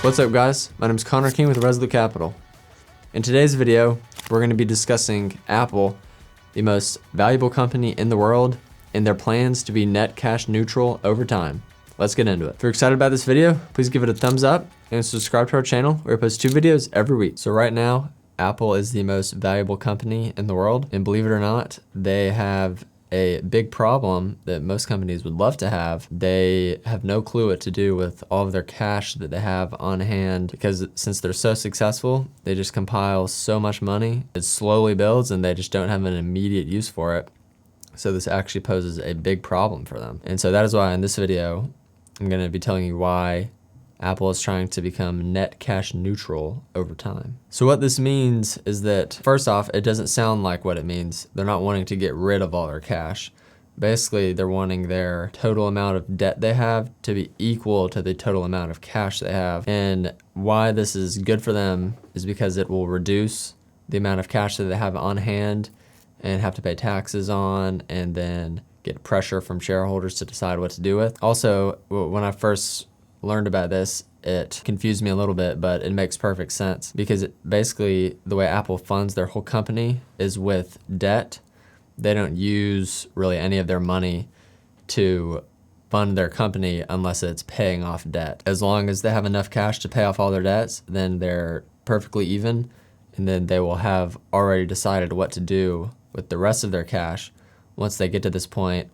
What's up guys, my name is Connor King with Resolute Capital. In today's video, we're going to be discussing Apple, the most valuable company in the world, and their plans to be net cash neutral over time. Let's get into it. If you're excited about this video, please give it a thumbs up and subscribe to our channel where we post 2 videos every week. So right now, Apple is the most valuable company in the world, and believe it or not, they have a big problem that most companies would love to have. They have no clue what to do with all of their cash that they have on hand, because since they're so successful, they just compile so much money. It slowly builds and they just don't have an immediate use for it. So this actually poses a big problem for them. And so that is why in this video, I'm going to be telling you why Apple is trying to become net cash neutral over time. So what this means is that, first off, it doesn't sound like what it means. They're not wanting to get rid of all their cash. Basically, they're wanting their total amount of debt they have to be equal to the total amount of cash they have. And why this is good for them is because it will reduce the amount of cash that they have on hand and have to pay taxes on, and then get pressure from shareholders to decide what to do with. Also, when I first learned about this, it confused me a little bit, but it makes perfect sense, because basically the way Apple funds their whole company is with debt. They don't use really any of their money to fund their company unless it's paying off debt. As long as they have enough cash to pay off all their debts, then they're perfectly even, and then they will have already decided what to do with the rest of their cash once they get to this point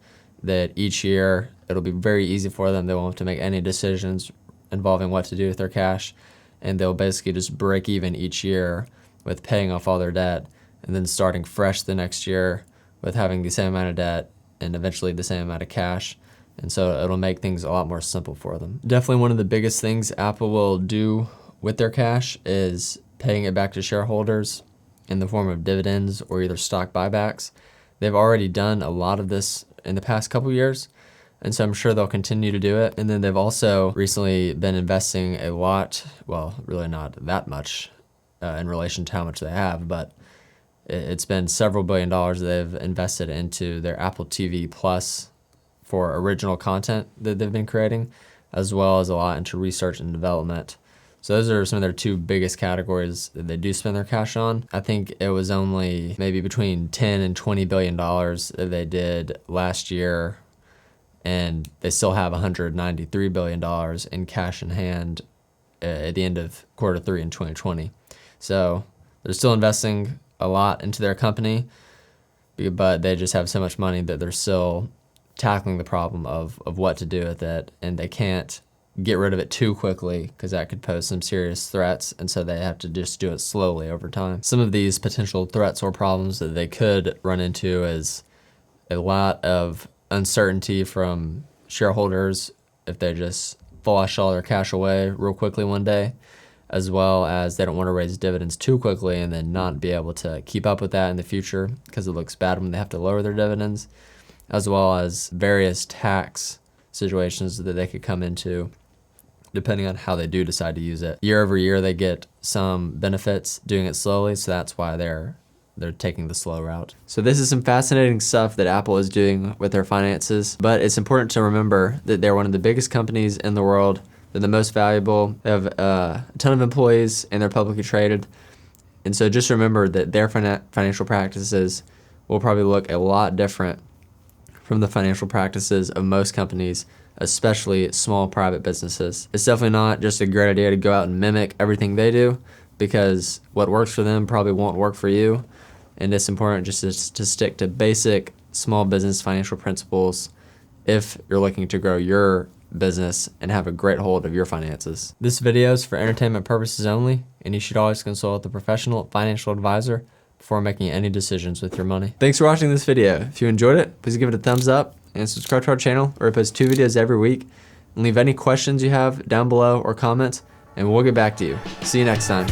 that each year it'll be very easy for them. They won't have to make any decisions involving what to do with their cash, and they'll basically just break even each year with paying off all their debt, and then starting fresh the next year with having the same amount of debt and eventually the same amount of cash. And so it'll make things a lot more simple for them. Definitely one of the biggest things Apple will do with their cash is paying it back to shareholders in the form of dividends or either stock buybacks. They've already done a lot of this in the past couple years, and so I'm sure they'll continue to do it. And then they've also recently been investing a lot, well, really not that much in relation to how much they have, but it's been several $billion they've invested into their Apple TV Plus for original content that they've been creating, as well as a lot into research and development. So those are some of their 2 biggest categories that they do spend their cash on. I think it was only maybe between 10 and $20 billion that they did last year, and they still have $193 billion in cash in hand at the end of Q3 in 2020. So they're still investing a lot into their company, but they just have so much money that they're still tackling the problem of what to do with it, and they can't get rid of it too quickly because that could pose some serious threats, and so they have to just do it slowly over time. Some of these potential threats or problems that they could run into is a lot of uncertainty from shareholders if they just flush all their cash away real quickly one day, as well as they don't want to raise dividends too quickly and then not be able to keep up with that in the future because it looks bad when they have to lower their dividends, as well as various tax situations that they could come into depending on how they do decide to use it. Year over year, they get some benefits doing it slowly, so that's why they're taking the slow route. So this is some fascinating stuff that Apple is doing with their finances, but it's important to remember that they're one of the biggest companies in the world. They're the most valuable. They have a ton of employees, and they're publicly traded. And so just remember that their financial practices will probably look a lot different from the financial practices of most companies, especially small private businesses. It's definitely not just a great idea to go out and mimic everything they do, because what works for them probably won't work for you. And it's important just to stick to basic small business financial principles if you're looking to grow your business and have a great hold of your finances. This video is for entertainment purposes only, and you should always consult a professional financial advisor before making any decisions with your money. Thanks for watching this video. If you enjoyed it, please give it a thumbs up and subscribe to our channel where we post 2 videos every week. And leave any questions you have down below or comments, and we'll get back to you. See you next time.